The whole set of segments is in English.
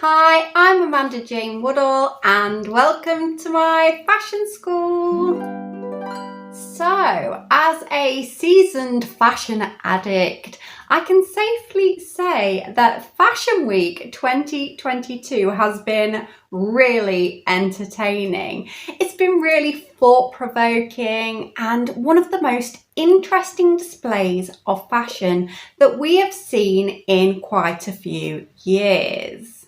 Hi, I'm Amanda Jane Woodhall and welcome to my fashion school. So, as a seasoned fashion addict, I can safely say that Fashion Week 2022 has been really entertaining. It's been really thought-provoking and one of the most interesting displays of fashion that we have seen in quite a few years.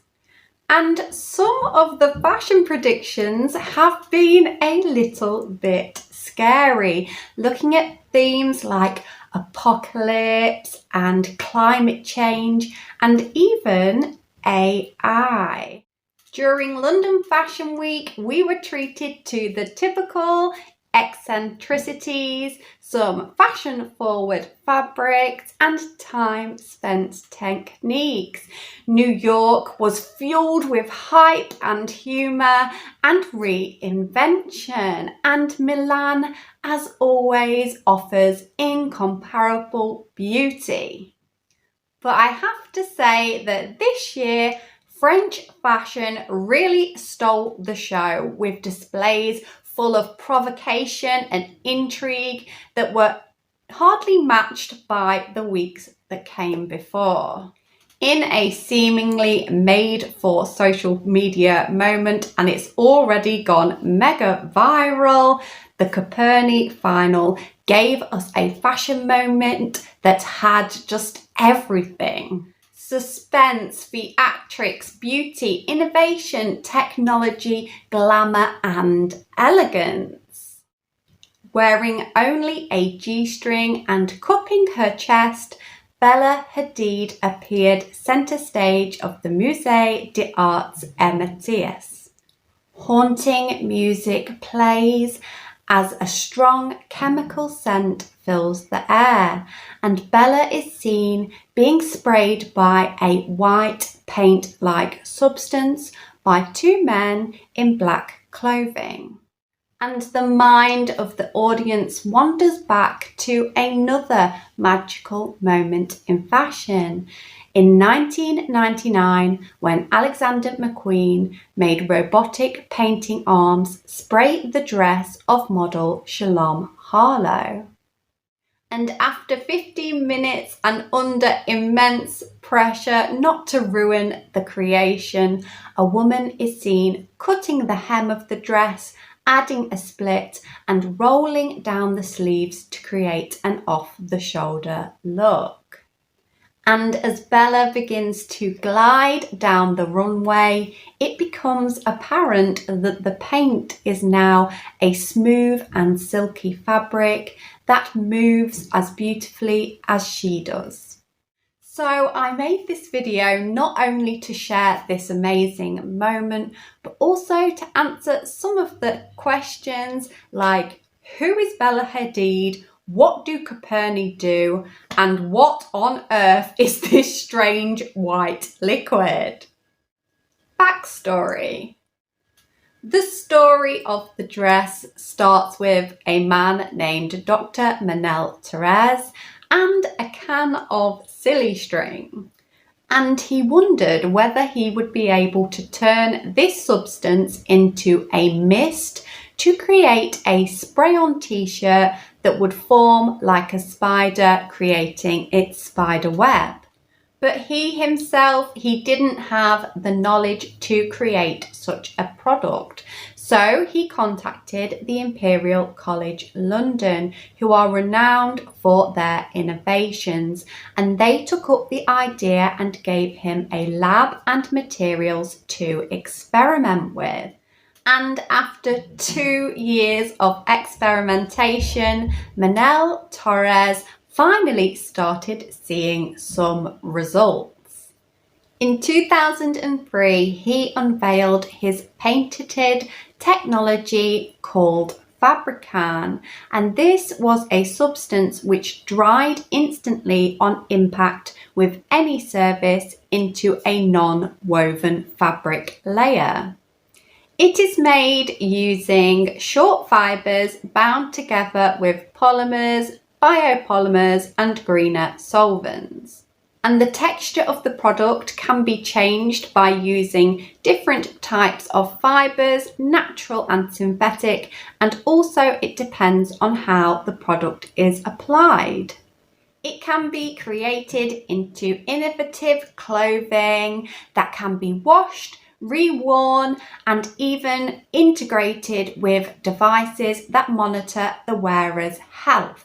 And some of the fashion predictions have been a little bit scary, looking at themes like apocalypse and climate change and even AI. During London Fashion Week, we were treated to the typical eccentricities, some fashion-forward fabrics and time-spent techniques. New York was fueled with hype and humour and reinvention, and Milan, as always, offers incomparable beauty. But I have to say that this year, French fashion really stole the show with displays full of provocation and intrigue that were hardly matched by the weeks that came before. In a seemingly made for social media moment, and it's already gone mega viral, the Coperni final gave us a fashion moment that had just everything. Suspense, theatrics, beauty, innovation, technology, glamour and elegance. Wearing only a G-string and cupping her chest, Bella Hadid appeared centre stage of the Musée des Arts et Métiers. Haunting music plays as a strong chemical scent fills the air, and Bella is seen being sprayed by a white paint-like substance by two men in black clothing. And the mind of the audience wanders back to another magical moment in fashion. In 1999, when Alexander McQueen made robotic painting arms spray the dress of model Shalom Harlow. And after 15 minutes and under immense pressure not to ruin the creation, a woman is seen cutting the hem of the dress, adding a split and rolling down the sleeves to create an off-the-shoulder look. And as Bella begins to glide down the runway, it becomes apparent that the paint is now a smooth and silky fabric that moves as beautifully as she does. So I made this video not only to share this amazing moment, but also to answer some of the questions like, who is Bella Hadid? What do Coperni do? And what on earth is this strange white liquid? Backstory. The story of the dress starts with a man named Dr. Manel Therese and a can of silly string. And he wondered whether he would be able to turn this substance into a mist to create a spray-on t-shirt that would form like a spider, creating its spider web. But he didn't have the knowledge to create such a product. So he contacted the Imperial College London, who are renowned for their innovations, and they took up the idea and gave him a lab and materials to experiment with. And after 2 years of experimentation, Manel Therese finally started seeing some results. In 2003, he unveiled his patented technology called Fabrican, and this was a substance which dried instantly on impact with any surface into a non-woven fabric layer. It is made using short fibres bound together with polymers, biopolymers and greener solvents. And the texture of the product can be changed by using different types of fibres, natural and synthetic, and also it depends on how the product is applied. It can be created into innovative clothing that can be washed, reworn, and even integrated with devices that monitor the wearer's health.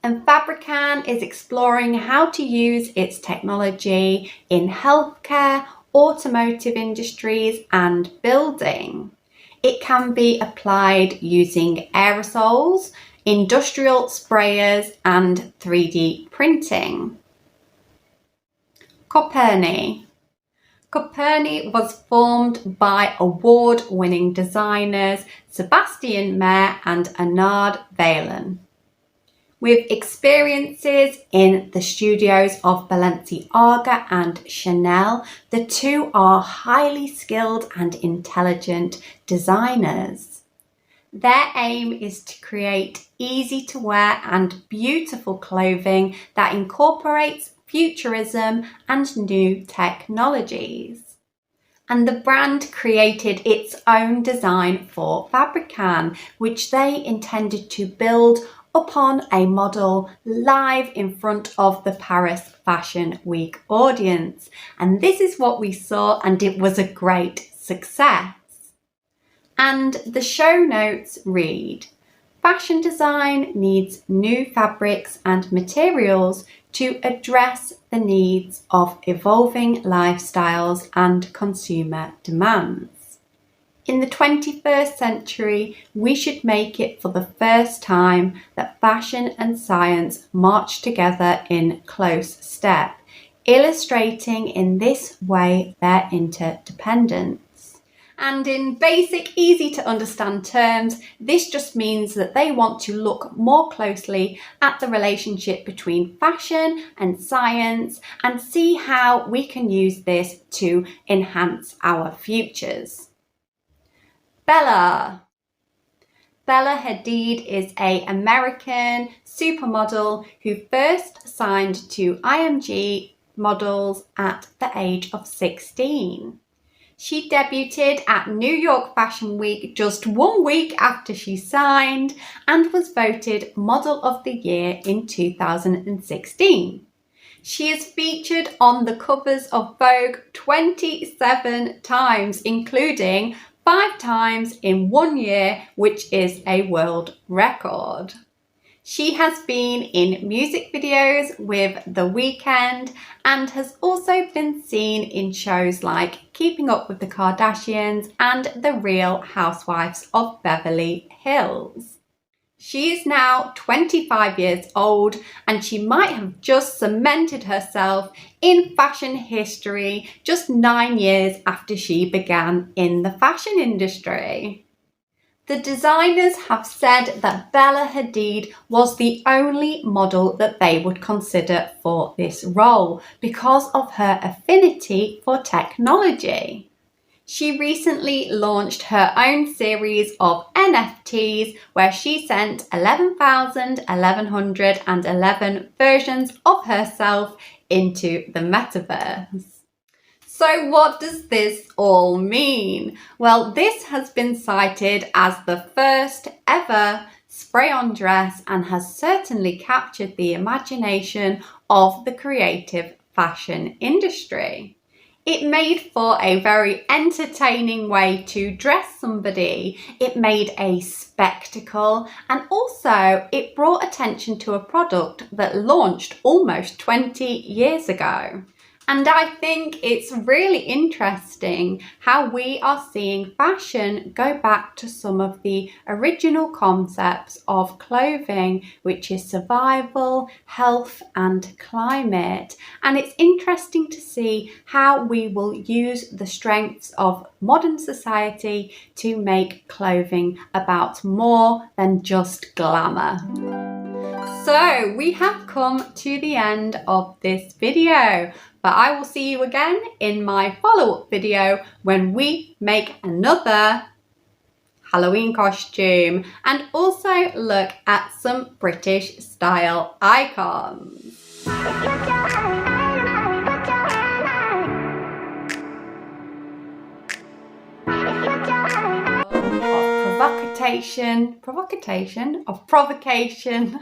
And Fabrican is exploring how to use its technology in healthcare, automotive industries, and building. It can be applied using aerosols, industrial sprayers, and 3D printing. Coperni. Coperni was formed by award-winning designers Sebastian Mayer and Arnaud Valen. With experiences in the studios of Balenciaga and Chanel, the two are highly skilled and intelligent designers. Their aim is to create easy to wear and beautiful clothing that incorporates futurism and new technologies. And the brand created its own design for Fabrican, which they intended to build upon a model live in front of the Paris Fashion Week audience. And this is what we saw, and it was a great success. And the show notes read, "Fashion design needs new fabrics and materials to address the needs of evolving lifestyles and consumer demands. In the 21st century, we should make it for the first time that fashion and science march together in close step, illustrating in this way their interdependence." And in basic, easy to understand terms, this just means that they want to look more closely at the relationship between fashion and science and see how we can use this to enhance our futures. Bella Hadid is an American supermodel who first signed to IMG Models at the age of 16. She debuted at New York Fashion Week just 1 week after she signed and was voted Model of the Year in 2016. She is featured on the covers of Vogue 27 times, including 5 times in 1 year, which is a world record. She has been in music videos with The Weeknd and has also been seen in shows like Keeping Up with the Kardashians and The Real Housewives of Beverly Hills. She is now 25 years old and she might have just cemented herself in fashion history just 9 years after she began in the fashion industry. The designers have said that Bella Hadid was the only model that they would consider for this role because of her affinity for technology. She recently launched her own series of NFTs where she sent 11,111 versions of herself into the metaverse. So what does this all mean? Well, this has been cited as the first ever spray-on dress and has certainly captured the imagination of the creative fashion industry. It made for a very entertaining way to dress somebody. It made a spectacle and also it brought attention to a product that launched almost 20 years ago. And I think it's really interesting how we are seeing fashion go back to some of the original concepts of clothing, which is survival, health, and climate. And it's interesting to see how we will use the strengths of modern society to make clothing about more than just glamour. So we have come to the end of this video, but I will see you again in my follow-up video when we make another Halloween costume and also look at some British style icons. provocation of provocation.